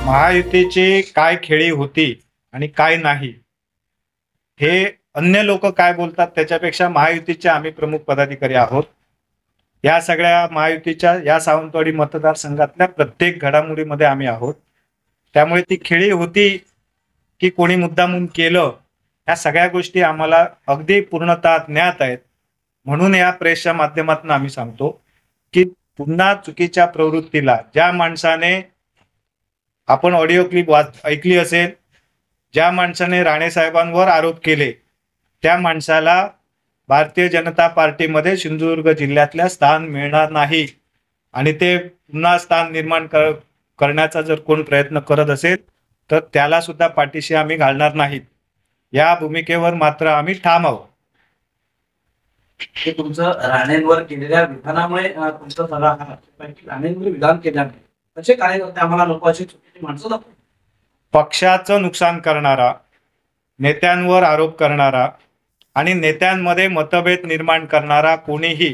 महायुतीची काय खेळी होती आणि काय नाही हे अन्य लोक काय बोलतात त्याच्यापेक्षा महायुतीचे आम्ही प्रमुख पदाधिकारी आहोत. या सगळ्या महायुतीच्या या सावंतवाडी मतदारसंघातल्या प्रत्येक घडामोडीमध्ये आम्ही आहोत. त्यामुळे ती खेळी होती की कोणी मुद्दामून केलं या सगळ्या गोष्टी आम्हाला अगदी पूर्णतः ज्ञात आहेत. म्हणून या प्रेसच्या माध्यमातून आम्ही सांगतो की पुन्हा चुकीच्या प्रवृत्तीला ज्या माणसाने आपण ऑडिओ क्लिप ऐकली असेल, ज्या माणसाने राणे साहेबांवर आरोप केले त्या माणसाला भारतीय जनता पार्टीमध्ये सिंधुदुर्ग जिल्ह्यातल्या स्थान मिळणार नाही आणि ते पुन्हा स्थान निर्माण करण्याचा जर कोण प्रयत्न करत असेल तर त्याला सुद्धा पाठीशी आम्ही घालणार नाहीत. या भूमिकेवर मात्र आम्ही ठाम आहोत. ते तुमचं राणेंवर केलेल्या विधानामुळे तुमचं सगळा राणेंवर विधान केल्याने कसे काय आम्हाला नको अशी चुकीची माणसं दाखवतात. पक्षाचं नुकसान करणारा, नेत्यांवर आरोप करणारा आणि नेत्यांमध्ये मतभेद निर्माण करणारा कोणीही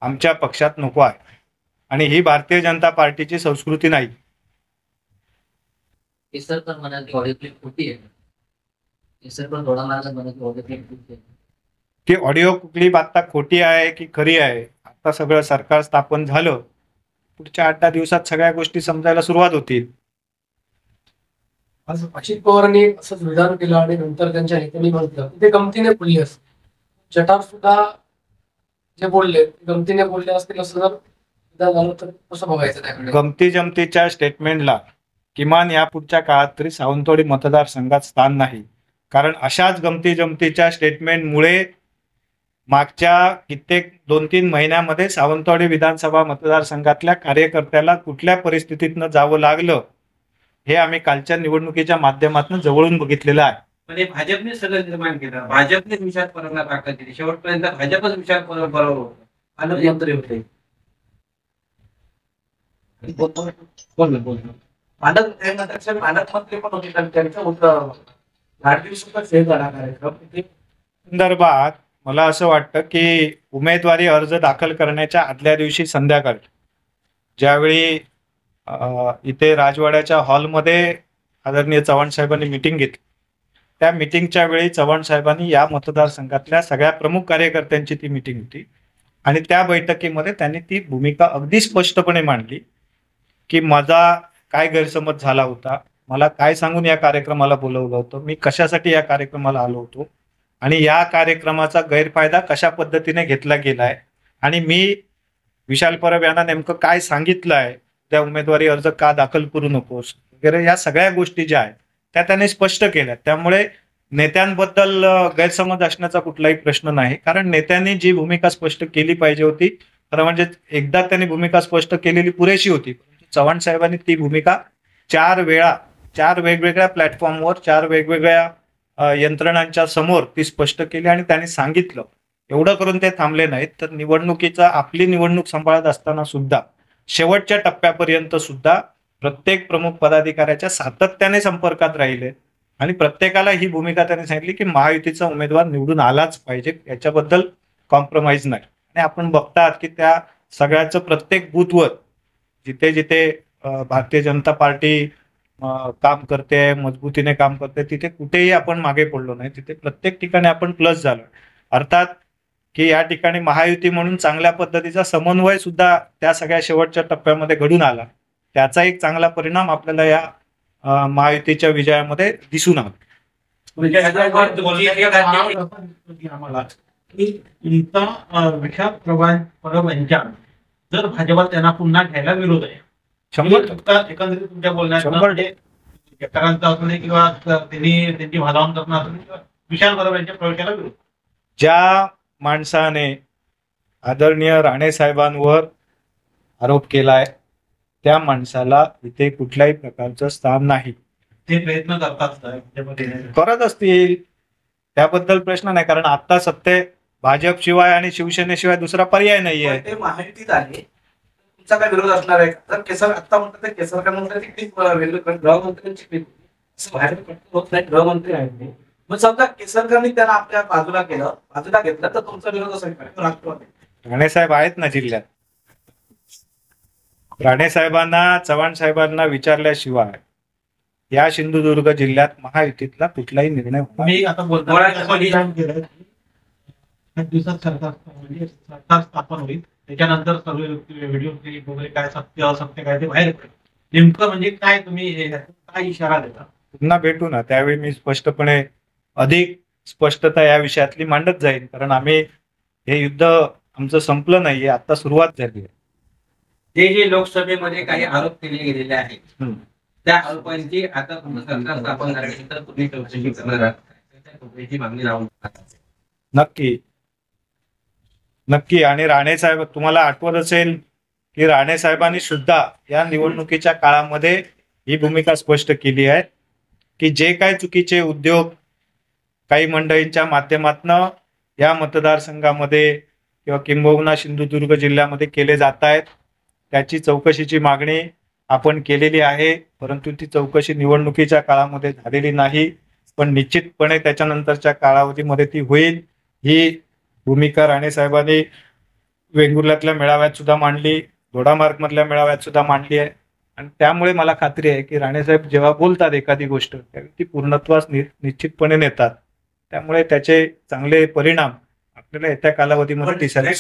आमच्या पक्षात नको आहे आणि ही भारतीय जनता पार्टीची संस्कृती नाही. की ऑडिओ क्लिप आता खोटी आहे की खरी आहे, आता सगळं सरकार स्थापन झालं, पुढच्या 8-10 दिवसात सगळ्या गोष्टी समजायला सुरुवात होतील. आज अजित पवारांनी असंच विधान केलं आणि नंतर त्यांच्या नेत्यांनी म्हटलं ते गमतीने बोलले असते. जटार सुद्धा जे बोलले गमतीने बोलले असतील असं जर विधान झालं तर कसं बघायचं त्याकडे? गमती जमतीच्या स्टेटमेंटला किमान या पुढच्या काळात तरी सावंतवाडी मतदारसंघात स्थान नाही. कारण अशाच गमती जमतीच्या स्टेटमेंटमुळे मागच्या कित्येक 2-3 महिन्यामध्ये सावंतवाडी विधानसभा मतदारसंघातल्या कार्यकर्त्याला कुठल्या परिस्थितीतनं जावं लागलं हे आम्ही कालच्या निवडणुकीच्या माध्यमातून जवळून बघितलेलं आहे. म्हणजे भाजपने सगळं निर्माण केलं, भाजपने विचार करायला ताकद दिली, शेवटपर्यंत भाजपच विचार बरोबर होतं. पालकमंत्री होते, पालकमंत्री पण होते, त्यांचं होतं संदर्भात मला असं वाटतं की उमेदवारी अर्ज दाखल करण्याच्या आदल्या दिवशी संध्याकाळी ज्यावेळी इथे राजवाड्याच्या हॉलमध्ये आदरणीय चव्हाण साहेबांनी मीटिंग घेतली, त्या मीटिंगच्या वेळी चव्हाण साहेबांनी या मतदारसंघातल्या सगळ्या प्रमुख कार्यकर्त्यांची ती मीटिंग होती आणि त्या बैठकीमध्ये त्यांनी ती भूमिका अगदी स्पष्टपणे मांडली की माझा काय गैरसमज झाला होता, मला काय सांगून या कार्यक्रमाला बोलवलं होतं, मी कशासाठी या कार्यक्रमाला आलो होतो आणि या कार्यक्रमाचा गैरफायदा कशा पद्धतीने घेतला गेलाय आणि मी विशाल परब यांना नेमकं काय सांगितलं आहे, त्या उमेदवारी अर्ज का दाखल करू नकोस वगैरे या सगळ्या गोष्टी ज्या आहेत त्या त्याने स्पष्ट केल्या. त्यामुळे नेत्यांबद्दल गैरसमज असण्याचा कुठलाही प्रश्न नाही. कारण नेत्यांनी जी भूमिका स्पष्ट केली पाहिजे होती खरं म्हणजे एकदा त्यांनी भूमिका स्पष्ट केलेली पुरेशी होती. चव्हाण साहेबांनी ती भूमिका 4 वेळा 4 वेगवेगळ्या प्लॅटफॉर्मवर 4 वेगवेगळ्या यंत्रणांच्या समोर ती स्पष्ट केली आणि त्यांनी सांगितलं. एवढं करून ते थांबले नाहीत तर निवडणुकीचा आपली निवडणूक सांभाळत असताना सुद्धा शेवटच्या टप्प्यापर्यंत सुद्धा प्रत्येक प्रमुख पदाधिकाऱ्याच्या सातत्याने संपर्कात राहिले आणि प्रत्येकाला ही भूमिका त्यांनी सांगितली की महायुतीचा उमेदवार निवडून आलाच पाहिजे, याच्याबद्दल कॉम्प्रोमाइज नाही. आणि आपण बघतात की त्या सगळ्याचं प्रत्येक बूथवर जिथे जिथे भारतीय जनता पार्टी काम करते, मजबूतीने काम करते, तिथे कुठेही आपण मागे पडलो नाही, तिथे प्रत्येक ठिकाणी आपण प्लस झालो. अर्थात की या ठिकाणी महायुती म्हणून चांगल्या पद्धतीचा समन्वय सुद्धा त्या सगळ्या शेवटच्या टप्प्यामध्ये घडून आला. त्याचा एक चांगला परिणाम आपल्याला या महायुतीच्या विजयामध्ये दिसून आला. जर भाजपात त्यांना पुन्हा घ्यायला विरोध आहे 100% एकंदरीत तुमच्या बोलण्यात किंवा त्यांची भालावण करणं विशाल परब यांच्या प्रवेशाला विरोध. ज्या माणसाने आदरणीय राणे साहेबांवर आरोप केलाय त्या माणसाला इथे कुठल्याही प्रकारचं स्थान नाही. ते प्रयत्न करत असतील त्याबद्दल प्रश्न नाही. कारण आता सत्य भाजप शिवाय आणि शिवसेनेशिवाय दुसरा पर्याय नाहीये. ते महायुतीत आहे, तुमचा काय विरोध असणार आहे? तर केसर आता म्हणतात केसरकर मंत्र्यांची गृहमंत्र्यांची होत नाही, गृहमंत्री आहेत ते. मग समजा केसरकरांनी त्यांना आपल्या बाजूला घेतलं तर तुमचा विरोध असा राणे साहेब आहेत ना जिल्ह्यात. राणे साहेबांना चव्हाण साहेबांना विचारल्याशिवाय या सिंधुदुर्ग जिल्ह्यात महायुतीतला कुठलाही निर्णय होणार नाही. मी आता बोलतो दिवसात सरकार स्थापन होईल, त्याच्यानंतर सर्व व्हिडिओ क्लिप वगैरे काय सत्य असत्य काय ते बाहेर पडेल. नेमकं म्हणजे काय तुम्ही काय इशारा देता? पुन्हा भेटू ना, त्यावेळी मी स्पष्टपणे अधिक स्पष्टता या विषयातली मांडत जाईल. कारण आम्ही हे युद्ध आमचं संपलं नाहीये, आता सुरुवात झाली आहे. जे लोकसभेमध्ये काही आरोप केले गेलेले आहेत त्या आरोपांची आता सरकार स्थापन झाल्यानंतर तुम्ही चौकशी करणार आहात, त्या चौकशीची मागणी लावून नक्की नक्की. आणि राणे साहेब, तुम्हाला आठवत असेल की राणे साहेबांनी सुद्धा या निवडणुकीच्या काळामध्ये ही भूमिका स्पष्ट केली आहे की जे काही चुकीचे उद्योग काही मंडळींच्या माध्यमातनं या मतदारसंघामध्ये किंवा किंबहुना सिंधुदुर्ग जिल्ह्यामध्ये केले जात आहेत त्याची चौकशीची मागणी आपण केलेली आहे. परंतु ती चौकशी निवडणुकीच्या काळामध्ये झालेली नाही, पण निश्चितपणे त्याच्यानंतरच्या कालावधीमध्ये ती होईल. ही भूमिका राणे साहेबांनी वेंगुर्ल्यातल्या मेळाव्यात सुद्धा मांडली, दोडामार्ग मधल्या मेळाव्यात सुद्धा मांडली आहे. आणि त्यामुळे मला खात्री आहे की राणे साहेब जेव्हा बोलतात एखादी गोष्ट त्यावेळी ती पूर्णत्वास निश्चितपणे नेतात. त्यामुळे त्याचे चांगले परिणाम आपल्याला येत्या कालावधीमध्ये दिसायला